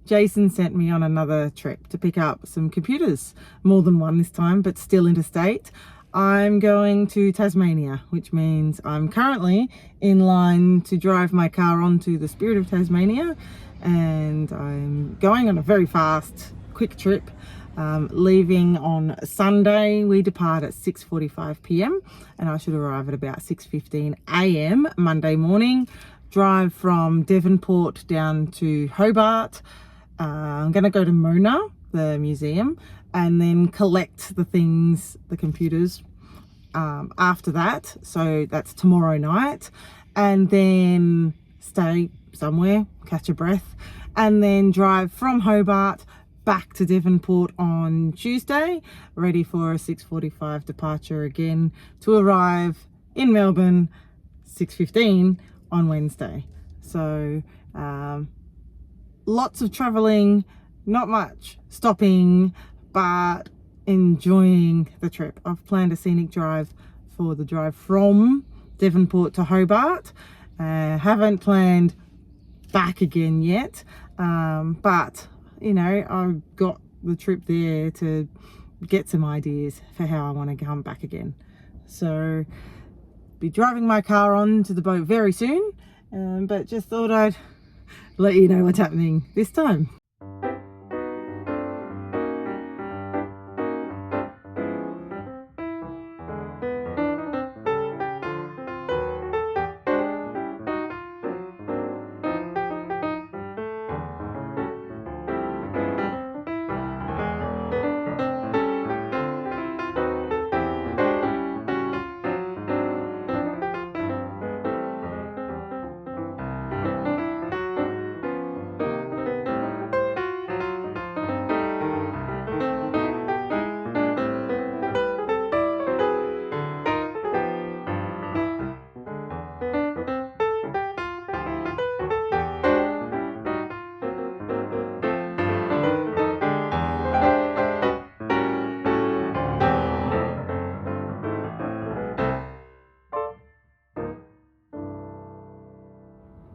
Jason sent me on another trip to pick up some computers, more than one this time, but still interstate. I'm going to Tasmania, which means I'm currently in line to drive my car onto the Spirit of Tasmania, and I'm going on a very fast, quick trip. Leaving on Sunday. We depart at 6:45 p.m. and I should arrive at about 6:15 a.m. Monday morning. Drive from Devonport down to Hobart. I'm going to go to Mona, the museum, and then collect the things, the computers, after that. So that's tomorrow night, and then stay somewhere, catch a breath, and then drive from Hobart back to Devonport on Tuesday, ready for a 6:45 departure again to arrive in Melbourne 6:15 on Wednesday. So lots of traveling, not much stopping, but enjoying the trip. I've planned a scenic drive for the drive from Devonport to Hobart. Haven't planned back again yet, but you know, I've got the trip there to get some ideas for how I want to come back again. So be driving my car on to the boat very soon, but just thought I'd let you know what's happening this time.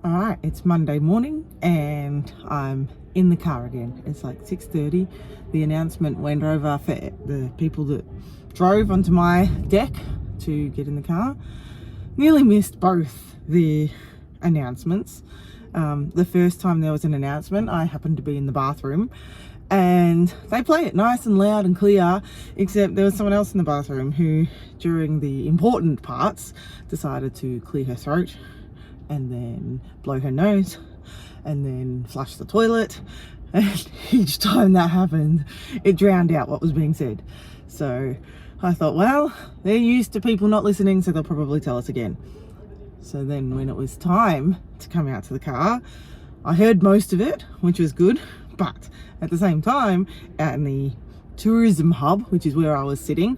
Alright, it's Monday morning and I'm in the car again. It's like 6:30. The announcement went over for the people that drove onto my deck to get in the car. Nearly missed both the announcements. The first time there was an announcement, I happened to be in the bathroom and they play it nice and loud and clear, except there was someone else in the bathroom who, during the important parts, decided to clear her throat and then blow her nose and then flush the toilet, and each time that happened it drowned out what was being said. So I thought, well, they're used to people not listening, so they'll probably tell us again. So then when it was time to come out to the car, I heard most of it, which was good, but at the same time, out in the tourism hub, which is where I was sitting,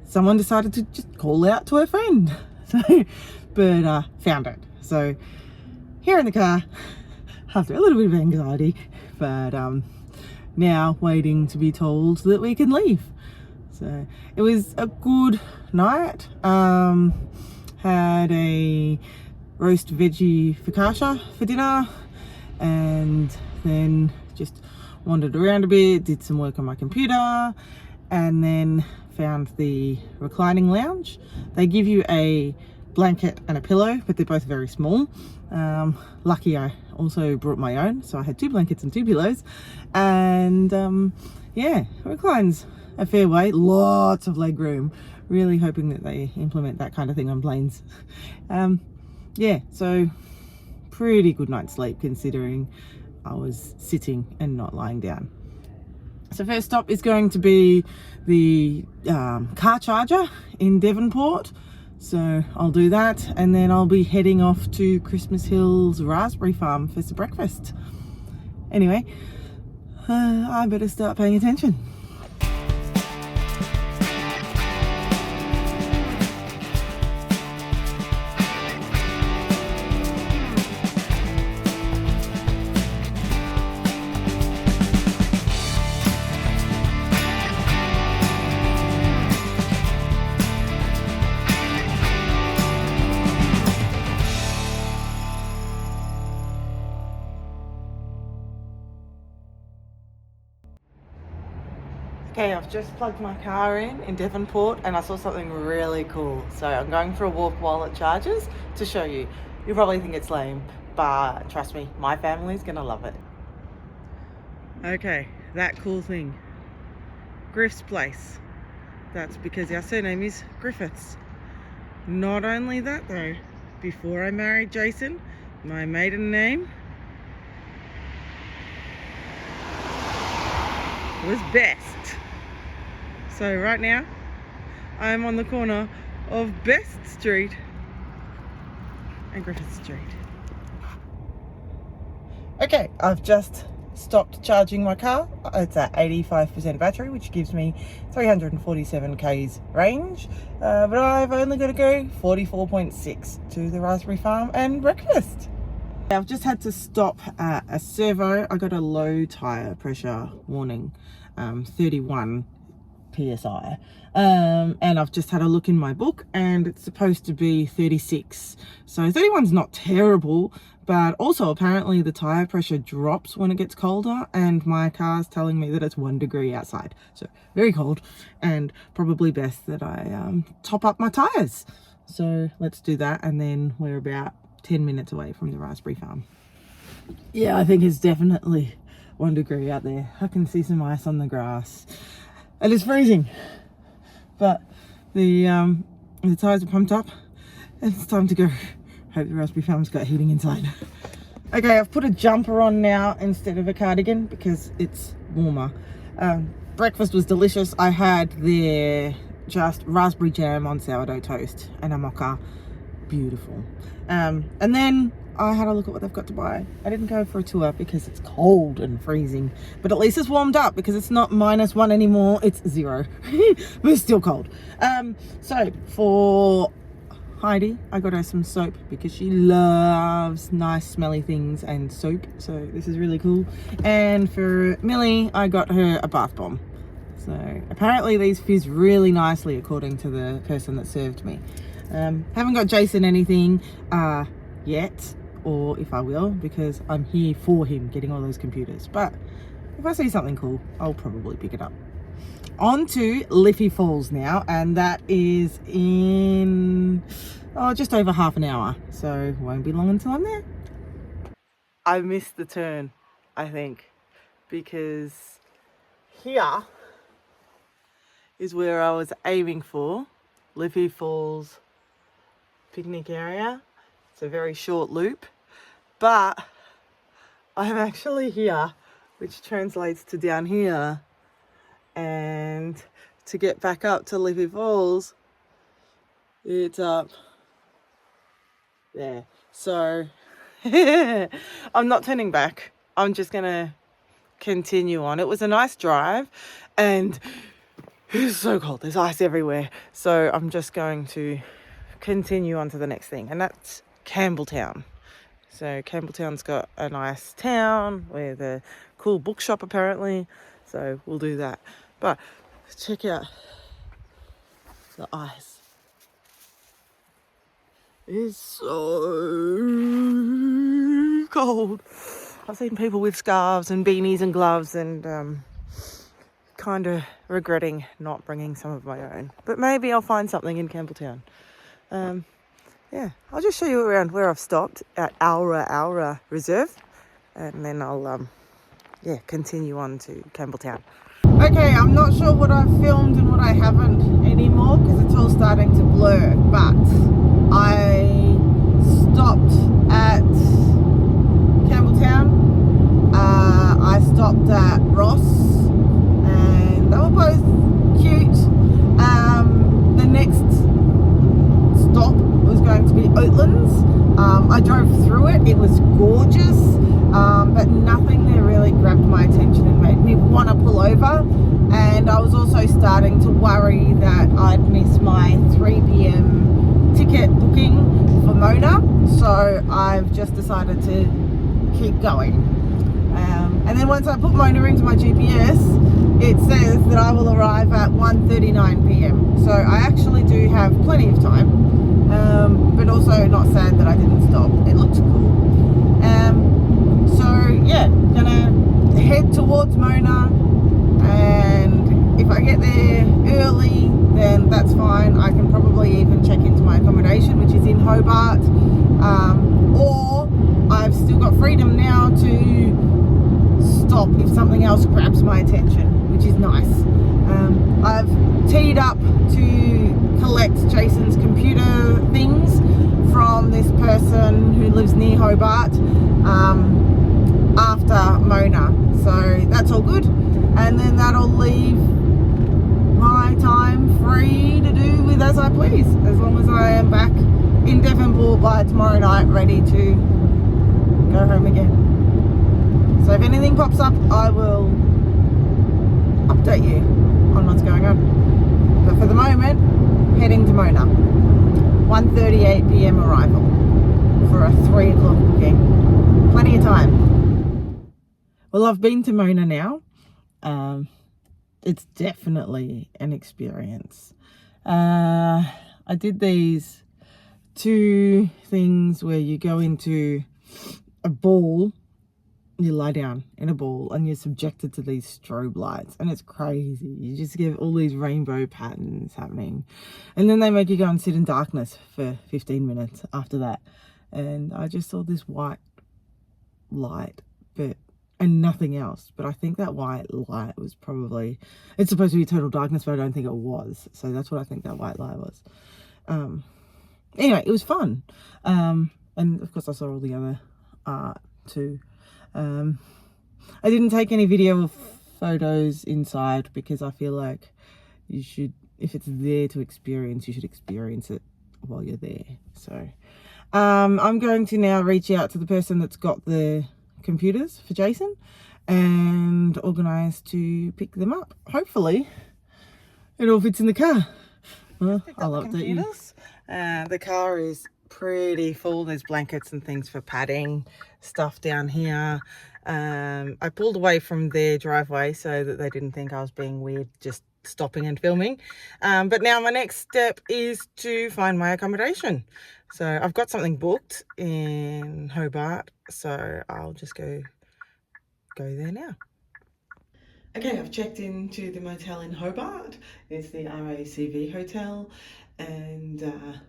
someone decided to just call out to her friend. So but found it. So here in the car after a little bit of anxiety, but now waiting to be told that we can leave. So it was a good night. Had a roast veggie focaccia for dinner, and then just wandered around a bit, did some work on my computer, and then found the reclining lounge. They give you a blanket and a pillow, but they're both very small. Lucky I also brought my own, so I had 2 blankets and 2 pillows, and yeah, reclines a fair way, lots of leg room. Really hoping that they implement that kind of thing on planes. Yeah, so pretty good night's sleep considering I was sitting and not lying down. So first stop is going to be the car charger in Devonport. So I'll do that, and then I'll be heading off to Christmas Hills Raspberry Farm for some breakfast. Anyway, I better start paying attention. Okay, I've just plugged my car in Devonport, and I saw something really cool. So I'm going for a walk while it charges to show you. You'll probably think it's lame, but trust me, my family's gonna love it. Okay, that cool thing. Griff's Place. That's because our surname is Griffiths. Not only that though, before I married Jason, my maiden name was Best. So right now, I'm on the corner of Best Street and Griffith Street. Okay, I've just stopped charging my car. It's at 85% battery, which gives me 347 k's range. But I've only got to go 44.6 to the Raspberry Farm and breakfast. I've just had to stop at a servo. I got a low tyre pressure warning, 31 PSI. And I've just had a look in my book and it's supposed to be 36. So 31's not terrible, but also apparently the tyre pressure drops when it gets colder, and my car's telling me that it's 1 degree outside. So very cold, and probably best that I top up my tyres. So let's do that, and then we're about 10 minutes away from the Raspberry Farm. Yeah, I think it's definitely 1 degree out there. I can see some ice on the grass. And it's freezing, but the tyres are pumped up and it's time to go. Hope the Raspberry Farm's got heating inside. Okay, I've put a jumper on now instead of a cardigan because it's warmer. Breakfast was delicious. I had their just raspberry jam on sourdough toast and a mocha. Beautiful. And then I had a look at what they've got to buy. I didn't go for a tour because it's cold and freezing, but at least it's warmed up because it's not -1 anymore, it's 0. But it's still cold. So for Heidi, I got her some soap because she loves nice smelly things and soap, so this is really cool. And for Millie, I got her a bath bomb. So apparently these fizz really nicely according to the person that served me. Haven't got Jason anything yet, or if I will, because I'm here for him getting all those computers. But if I see something cool, I'll probably pick it up. On to Liffey Falls now, and that is in just over half an hour, so won't be long until I'm there. I missed the turn, I think, because here is where I was aiming for. Liffey Falls picnic area. It's a very short loop, but I'm actually here, which translates to down here, and to get back up to Liffey Falls, it's up there. So I'm not turning back. I'm just gonna continue on. It was a nice drive and it's so cold. There's ice everywhere. So I'm just going to continue on to the next thing, and that's Campbelltown. So Campbelltown's got a nice town with a cool bookshop apparently, so we'll do that. But check out the ice. It's so cold. I've seen people with scarves and beanies and gloves, and kind of regretting not bringing some of my own. But maybe I'll find something in Campbelltown. Yeah, I'll just show you around where I've stopped at Aura Reserve, and then I'll continue on to Campbelltown. Okay, I'm not sure what I've filmed and what I haven't anymore because it's all starting to blur, but I stopped at Campbelltown, I stopped at Ross, and they were both cute. The next stop was going to be Oatlands. I drove through it. It was gorgeous, but nothing there really grabbed my attention and made me want to pull over. And I was also starting to worry that I'd miss my 3 p.m. ticket booking for Mona, so I've just decided to keep going. And then once I put Mona into my GPS, it says that I will arrive at 1:39 p.m. So I actually do have plenty of time, but also not sad that I didn't stop. It looks cool. So yeah, gonna head towards Mona, and if I get there early, then that's fine. I can probably even check into my accommodation, which is in Hobart, or I've still got freedom now to stop if something else grabs my attention, which is nice. I've teed up to collect Jason's computer things from this person who lives near Hobart after Mona, so that's all good, and then that'll leave my time free to do with as I please, as long as I am back in Devonport by tomorrow night, ready to go home again. So if anything pops up, I will update you on what's going on. But for the moment, heading to Mona. 1:38 p.m. arrival for a 3 o'clock booking. Plenty of time. Well, I've been to Mona now. It's definitely an experience. I did these 2 things where you go into a ball, you lie down in a ball and you're subjected to these strobe lights, and it's crazy. You just get all these rainbow patterns happening, and then they make you go and sit in darkness for 15 minutes after that. And I just saw this white light, and nothing else. But I think that white light was probably, it's supposed to be total darkness, but I don't think it was. So that's what I think that white light was. Anyway, it was fun. And of course I saw all the other art too. I didn't take any video or photos inside because I feel like you should, if it's there to experience, you should experience it while you're there. So I'm going to now reach out to the person that's got the computers for Jason and organise to pick them up. Hopefully it all fits in the car. Well, I'll update you. The car is pretty full. There's blankets and things for padding, stuff down here. I pulled away from their driveway so that they didn't think I was being weird just stopping and filming. But now my next step is to find my accommodation. So I've got something booked in Hobart, so I'll just go there now. Okay, I've checked into the motel in Hobart. It's the RACV hotel, and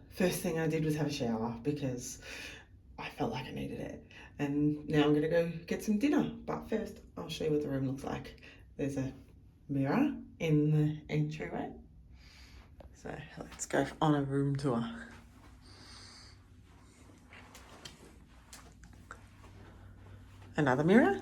first thing I did was have a shower because I felt like I needed it. And now I'm gonna go get some dinner, but first I'll show you what the room looks like. There's a mirror in the entryway. So let's go on a room tour. Another mirror.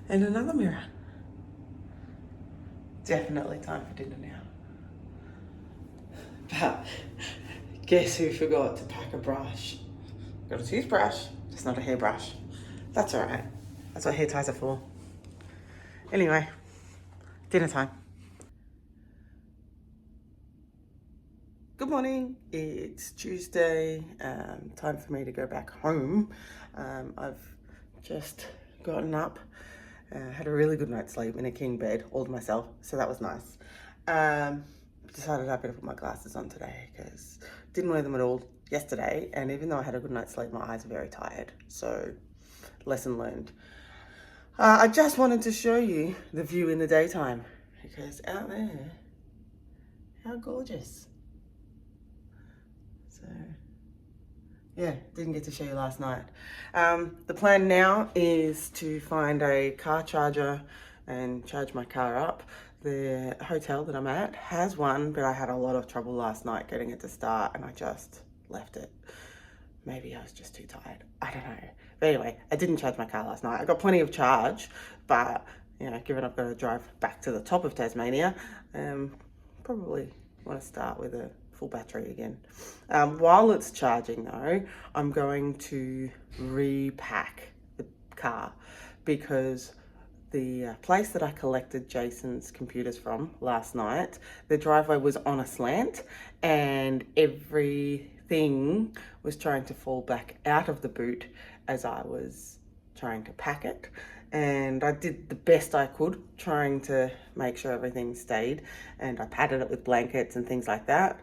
And another mirror. Definitely time for dinner now. But guess who forgot to pack a brush? Got a toothbrush, just not a hairbrush. That's all right. That's what hair ties are for. Anyway, dinner time. Good morning. It's Tuesday. Time for me to go back home. I've just gotten up. Had a really good night's sleep in a king bed all to myself, so that was nice. Decided I better put my glasses on today because didn't wear them at all yesterday, and even though I had a good night's sleep, my eyes are very tired, so lesson learned. I just wanted to show you the view in the daytime because out there, how gorgeous. So yeah, didn't get to show you last night. The plan now is to find a car charger and charge my car up. The hotel that I'm at has one, but I had a lot of trouble last night getting it to start and I just left it. Maybe I was just too tired. I don't know. But anyway, I didn't charge my car last night. I got plenty of charge, but you know, given I've got to drive back to the top of Tasmania, probably want to start with a full battery again. While it's charging though, I'm going to repack the car because the place that I collected Jason's computers from last night, the driveway was on a slant and everything was trying to fall back out of the boot as I was trying to pack it. And I did the best I could trying to make sure everything stayed, and I padded it with blankets and things like that.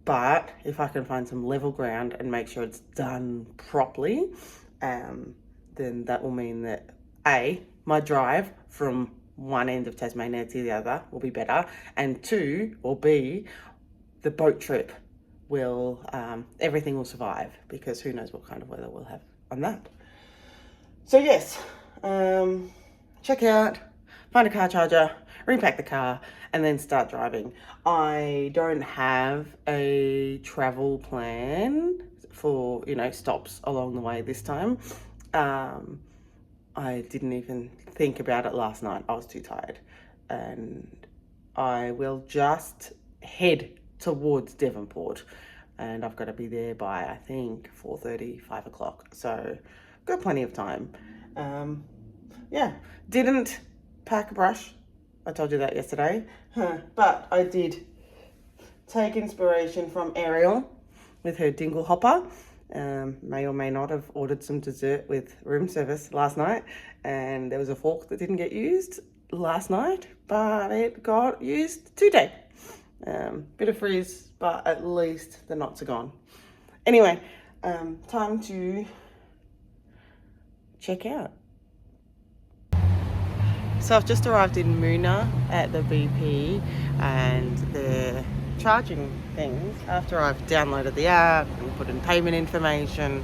But if I can find some level ground and make sure it's done properly, then that will mean that A, my drive from one end of Tasmania to the other will be better, and two, or B, the boat trip will, everything will survive, because who knows what kind of weather we'll have on that. So yes, check out, find a car charger, repack the car, and then start driving. I don't have a travel plan for, stops along the way this time. I didn't even think about it last night. I was too tired. And I will just head towards Devonport. And I've got to be there by, I think, 4:30, 5 o'clock. So, got plenty of time. Yeah, didn't pack a brush. I told you that yesterday. But I did take inspiration from Ariel with her dingle hopper. May or may not have ordered some dessert with room service last night, and there was a fork that didn't get used last night, but it got used today. Bit of frizz, but at least the knots are gone. Anyway, time to check out. So I've just arrived in Moona at the BP, and the charging things, after I've downloaded the app and put in payment information,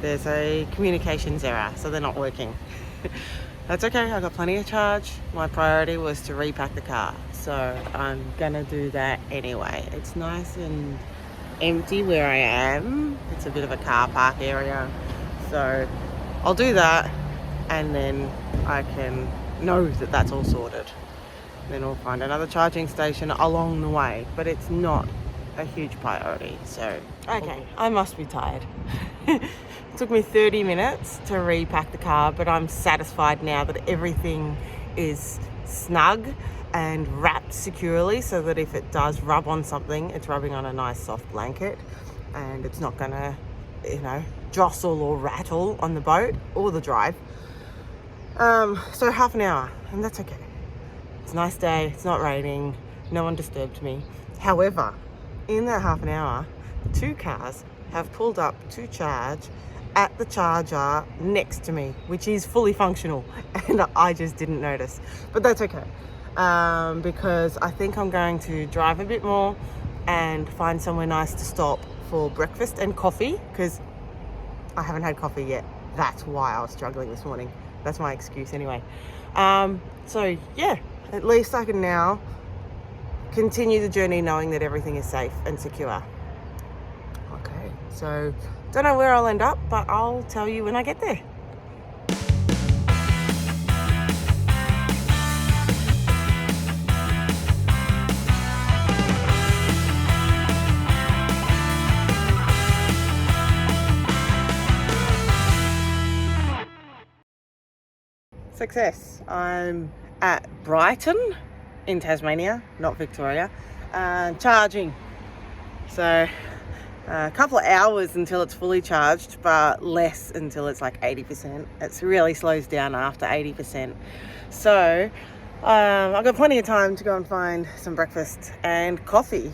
there's a communications error, so they're not working. That's okay, I got plenty of charge. My priority was to repack the car, so I'm gonna do that anyway. It's nice and empty where I am. It's a bit of a car park area, so I'll do that, and then I can know that that's all sorted. Then we'll find another charging station along the way, but it's not a huge priority. So okay, I must be tired. It took me 30 minutes to repack the car, but I'm satisfied now that everything is snug and wrapped securely, so that if it does rub on something, it's rubbing on a nice soft blanket, and it's not gonna, jostle or rattle on the boat or the drive. So half an hour, and that's okay. It's a nice day, it's not raining, no one disturbed me. However, in that half an hour, 2 cars have pulled up to charge at the charger next to me, which is fully functional, and I just didn't notice. But that's okay, because I think I'm going to drive a bit more and find somewhere nice to stop for breakfast and coffee, because I haven't had coffee yet. That's why I was struggling this morning. That's my excuse anyway. So yeah, at least I can now continue the journey knowing that everything is safe and secure. Okay, so don't know where I'll end up, but I'll tell you when I get there. Success. I'm at Brighton in Tasmania, not Victoria, charging. So a couple of hours until it's fully charged, but less until it's like 80%. It really slows down after 80%. So I've got plenty of time to go and find some breakfast and coffee.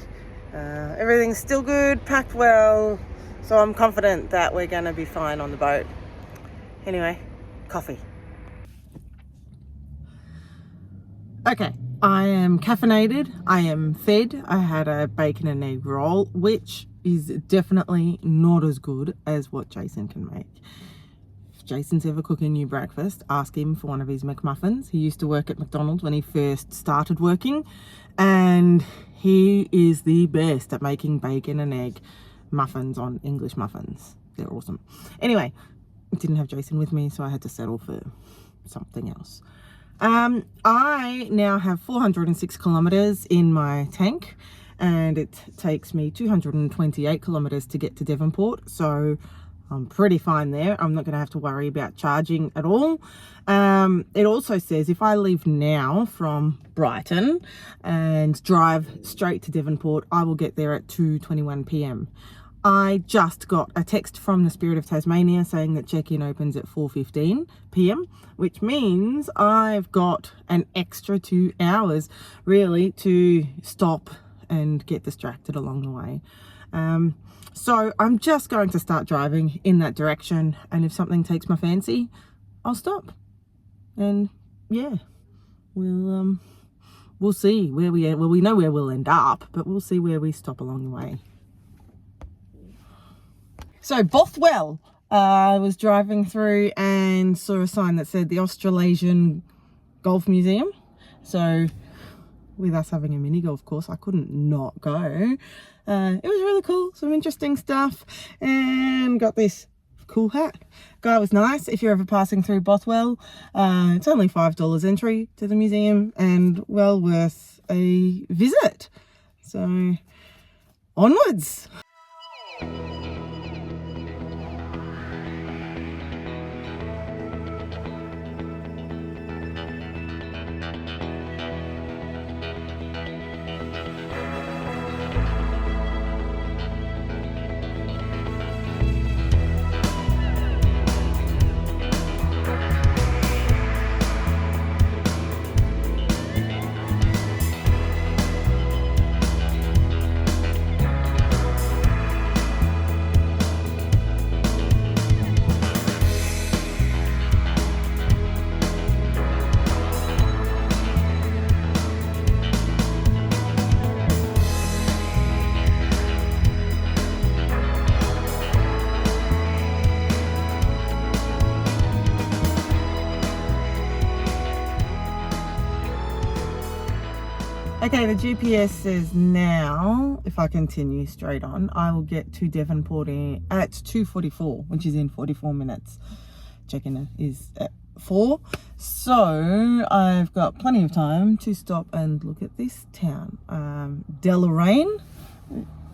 Everything's still good, packed well, so I'm confident that we're going to be fine on the boat. Anyway, coffee. Okay, I am caffeinated, I am fed. I had a bacon and egg roll, which is definitely not as good as what Jason can make. If Jason's ever cooking you breakfast, ask him for one of his McMuffins. He used to work at McDonald's when he first started working, and he is the best at making bacon and egg muffins on English muffins. They're awesome. Anyway, didn't have Jason with me, so I had to settle for something else. I now have 406 kilometers in my tank, and it takes me 228 kilometers to get to Devonport, so I'm pretty fine there. I'm not going to have to worry about charging at all. It also says if I leave now from Brighton and drive straight to Devonport, I will get there at 2:21 p.m. I just got a text from the Spirit of Tasmania saying that check-in opens at 4:15 p.m, which means I've got an extra 2 hours really to stop and get distracted along the way. So I'm just going to start driving in that direction, and if something takes my fancy, I'll stop. And yeah, we'll see where we end. Well, we know where we'll end up, but we'll see where we stop along the way. So Bothwell, I was driving through and saw a sign that said the Australasian Golf Museum. So with us having a mini golf course, I couldn't not go. It was really cool, some interesting stuff, and got this cool hat. Guy was nice. If you're ever passing through Bothwell, it's only $5 entry to the museum and well worth a visit. So onwards. Okay, the GPS says now, if I continue straight on, I will get to Devonport at 2:44, which is in 44 minutes. Check-in is at 4. So I've got plenty of time to stop and look at this town. Deloraine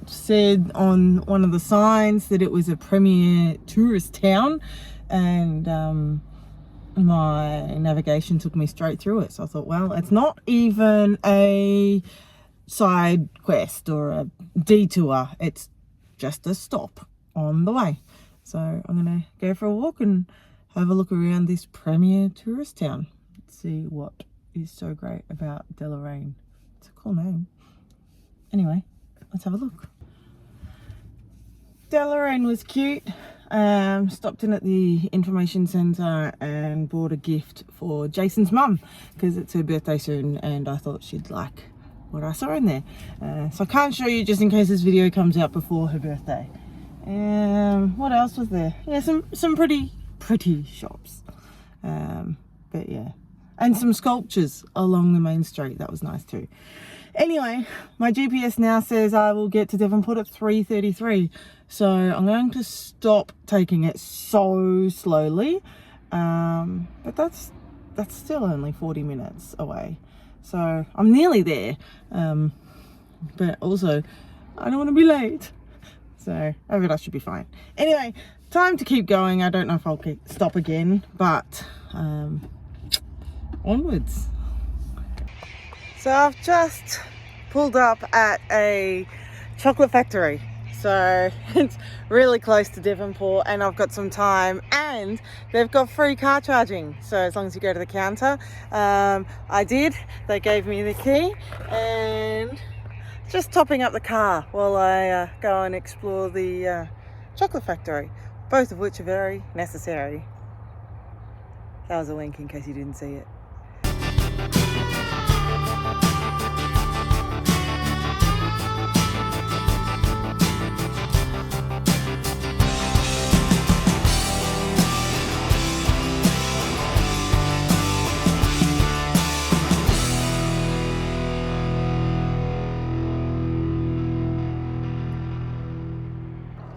said on one of the signs that it was a premier tourist town, and my navigation took me straight through it. So I thought, well, it's not even a side quest or a detour, it's just a stop on the way. So I'm gonna go for a walk and have a look around this premier tourist town. Let's see what is so great about Deloraine. It's a cool name. Anyway, let's have a look. Deloraine was cute. Stopped in at the information centre and bought a gift for Jason's mum because it's her birthday soon, and I thought she'd like what I saw in there. So I can't show you just in case this video comes out before her birthday. What else was there? Yeah, some pretty shops. But yeah, and some sculptures along the main street. That was nice too. Anyway, my GPS now says I will get to Devonport at 3:33. So I'm going to stop taking it so slowly. But that's still only 40 minutes away. So I'm nearly there. But also, I don't want to be late. So I bet I should be fine. Anyway, time to keep going. I don't know if I'll stop again, but onwards. So I've just pulled up at a chocolate factory. So it's really close to Devonport, and I've got some time, and they've got free car charging. So as long as you go to the counter, I did. They gave me the key, and just topping up the car while I go and explore the chocolate factory, both of which are very necessary. That was a wink in case you didn't see it.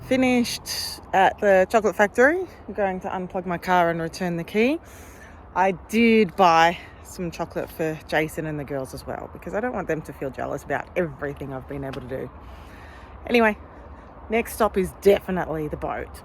Finished at the chocolate factory. I'm going to unplug my car and return the key. I did buy some chocolate for Jason and the girls as well, because I don't want them to feel jealous about everything I've been able to do. Anyway, next stop is definitely the boat.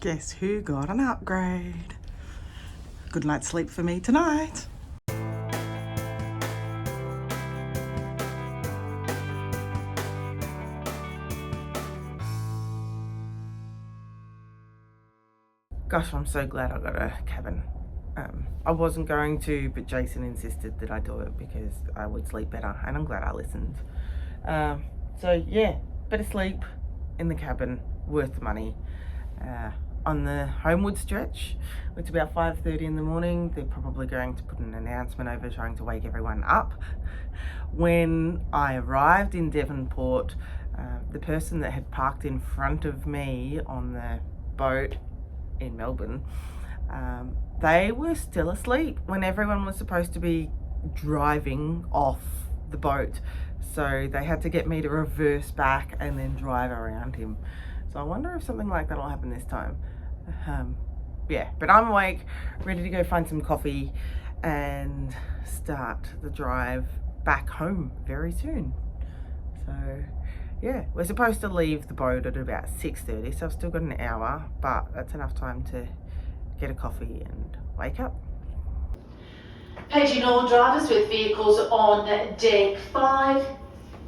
Guess who got an upgrade? Good night's sleep for me tonight. Gosh, I'm so glad I got a cabin. I wasn't going to, but Jason insisted that I do it because I would sleep better, and I'm glad I listened. So yeah, better sleep in the cabin, worth the money. On the homeward stretch, it's about 5:30 in the morning. They're probably going to put an announcement over trying to wake everyone up. When I arrived in Devonport, the person that had parked in front of me on the boat in Melbourne, they were still asleep when everyone was supposed to be driving off the boat. So they had to get me to reverse back and then drive around him. So I wonder if something like that will happen this time. Yeah, but I'm awake, ready to go find some coffee and start the drive back home very soon. So yeah, we're supposed to leave the boat at about 6:30, so I've still got an hour, but that's enough time to get a coffee and wake up. Paging all drivers with vehicles on deck 5.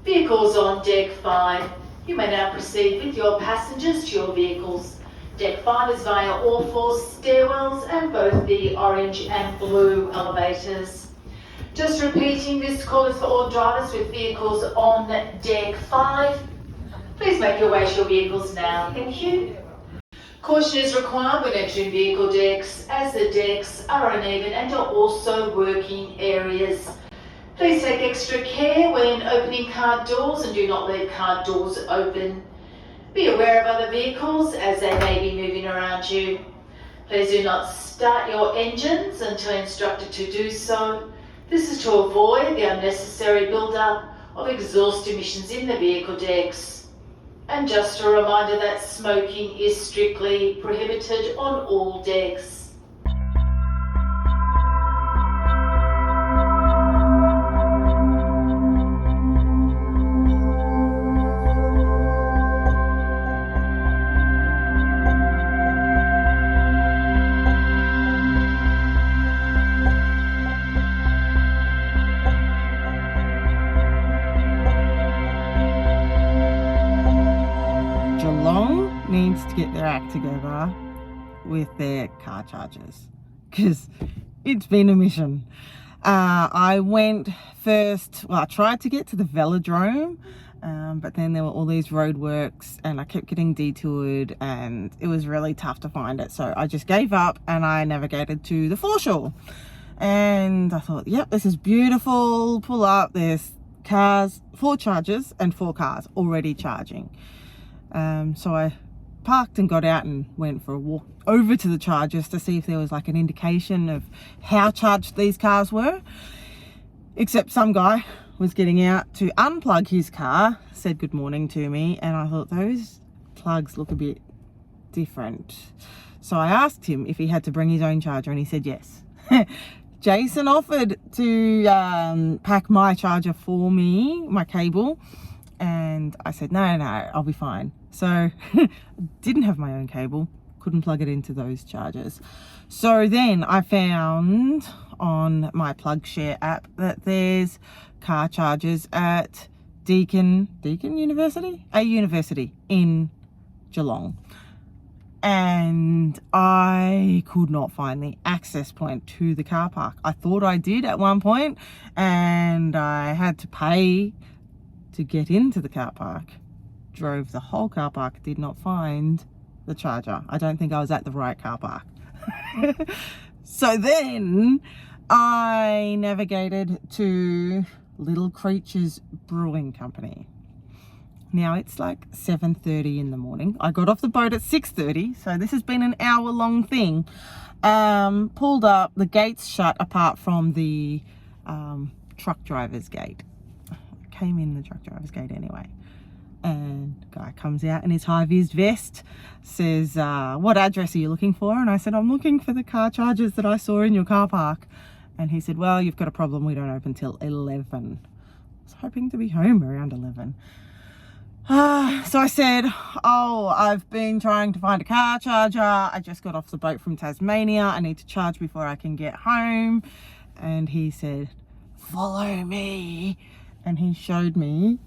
Vehicles on deck 5. You may now proceed with your passengers to your vehicles. Deck 5 is via all 4 stairwells and both the orange and blue elevators. Just repeating, this call is for all drivers with vehicles on deck 5. Please make your way to your vehicles now. Thank you. Caution is required when entering vehicle decks, as the decks are uneven and are also working areas. Please take extra care when opening car doors and do not leave car doors open. Be aware of other vehicles as they may be moving around you. Please do not start your engines until instructed to do so. This is to avoid the unnecessary build-up of exhaust emissions in the vehicle decks. And just a reminder that smoking is strictly prohibited on all decks. Geelong needs to get their act together with their car chargers because it's been a mission. I went first, well, I tried to get to the velodrome, but then there were all these roadworks and I kept getting detoured and it was really tough to find it. So I just gave up and I navigated to the foreshore. And I thought, yep, this is beautiful. Pull up, there's cars, 4 chargers and 4 cars already charging. So I parked and got out and went for a walk over to the chargers to see if there was like an indication of how charged these cars were. Except some guy was getting out to unplug his car, said good morning to me, and I thought those plugs look a bit different. So I asked him if he had to bring his own charger and he said yes. Jason offered to pack my charger for me, my cable, and I said no, I'll be fine. So didn't have my own cable, couldn't plug it into those chargers. So then I found on my PlugShare app that there's car chargers at Deakin University? A university in Geelong. And I could not find the access point to the car park. I thought I did at one point, and I had to pay to get into the car park. Drove the whole car park, did not find the charger. I don't think I was at the right car park. So then I navigated to Little Creatures Brewing Company. Now it's like 7:30 in the morning. I got off the boat at 6:30, so this has been an hour-long thing. Pulled up, the gates shut apart from the truck driver's gate. I came in the truck driver's gate anyway. And guy comes out in his high-vis vest, says, what address are you looking for? And I said, I'm looking for the car chargers that I saw in your car park. And he said, well, you've got a problem. We don't open till 11. I was hoping to be home around 11. So I said, oh, I've been trying to find a car charger. I just got off the boat from Tasmania. I need to charge before I can get home. And he said, follow me. And he showed me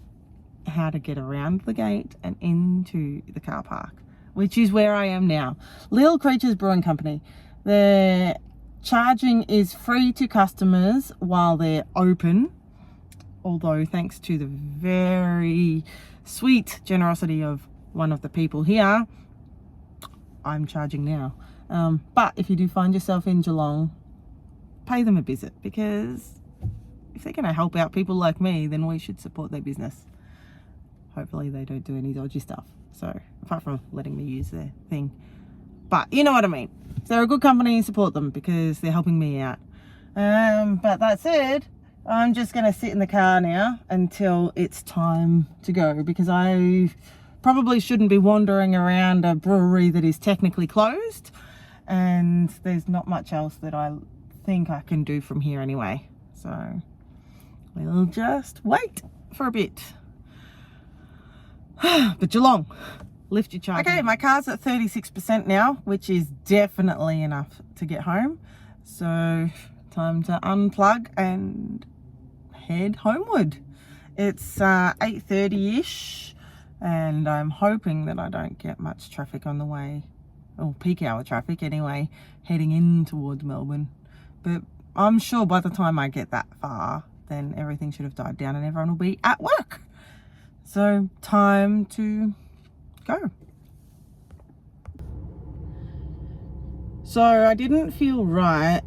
how to get around the gate and into the car park, which is where I am now. Little Creatures Brewing Company. Their charging is free to customers while they're open. Although thanks to the very sweet generosity of one of the people here, I'm charging now. But if you do find yourself in Geelong, pay them a visit, because if they're going to help out people like me, then we should support their business. Hopefully they don't do any dodgy stuff. So apart from letting me use their thing. But you know what I mean. If they're a good company, support them because they're helping me out. But that said, I'm just going to sit in the car now until it's time to go, because I probably shouldn't be wandering around a brewery that is technically closed, and there's not much else that I think I can do from here anyway. So we'll just wait for a bit. But Geelong, lift your charge. Okay, my car's at 36% now, which is definitely enough to get home. So time to unplug and head homeward. It's 8:30ish, and I'm hoping that I don't get much traffic on the way, or peak hour traffic anyway, heading in towards Melbourne. But I'm sure by the time I get that far, then everything should have died down and everyone will be at work. So time to go. So I didn't feel right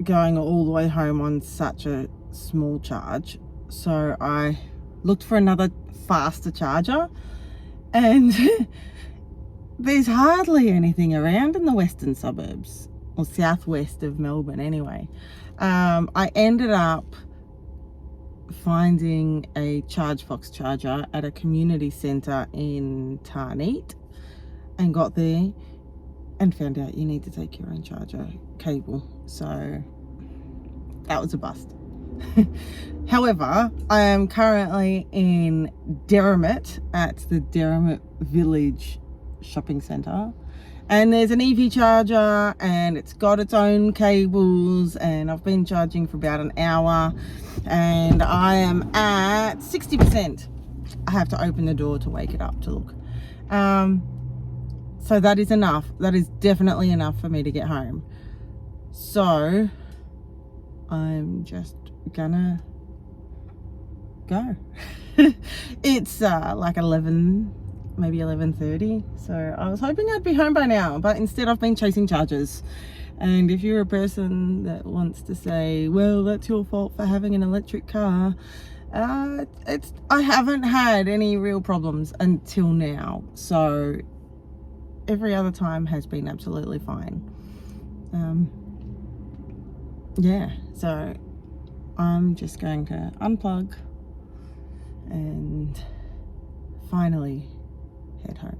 going all the way home on such a small charge, so I looked for another faster charger, and there's hardly anything around in the western suburbs, or southwest of Melbourne anyway. I ended up finding a ChargeFox charger at a community centre in Tarneet, and got there and found out you need to take your own charger cable. So that was a bust. However, I am currently in Derrimut at the Derrimut Village shopping centre, and there's an EV charger and it's got its own cables, and I've been charging for about an hour and I am at 60%. I have to open the door to wake it up to look. So that is enough. That is definitely enough for me to get home. So I'm just gonna go. It's like 11, maybe 11:30, so I was hoping I'd be home by now, but instead I've been chasing chargers. And if you're a person that wants to say, well, that's your fault for having an electric car, I haven't had any real problems until now, so every other time has been absolutely fine. Yeah, so I'm just going to unplug and finally head home.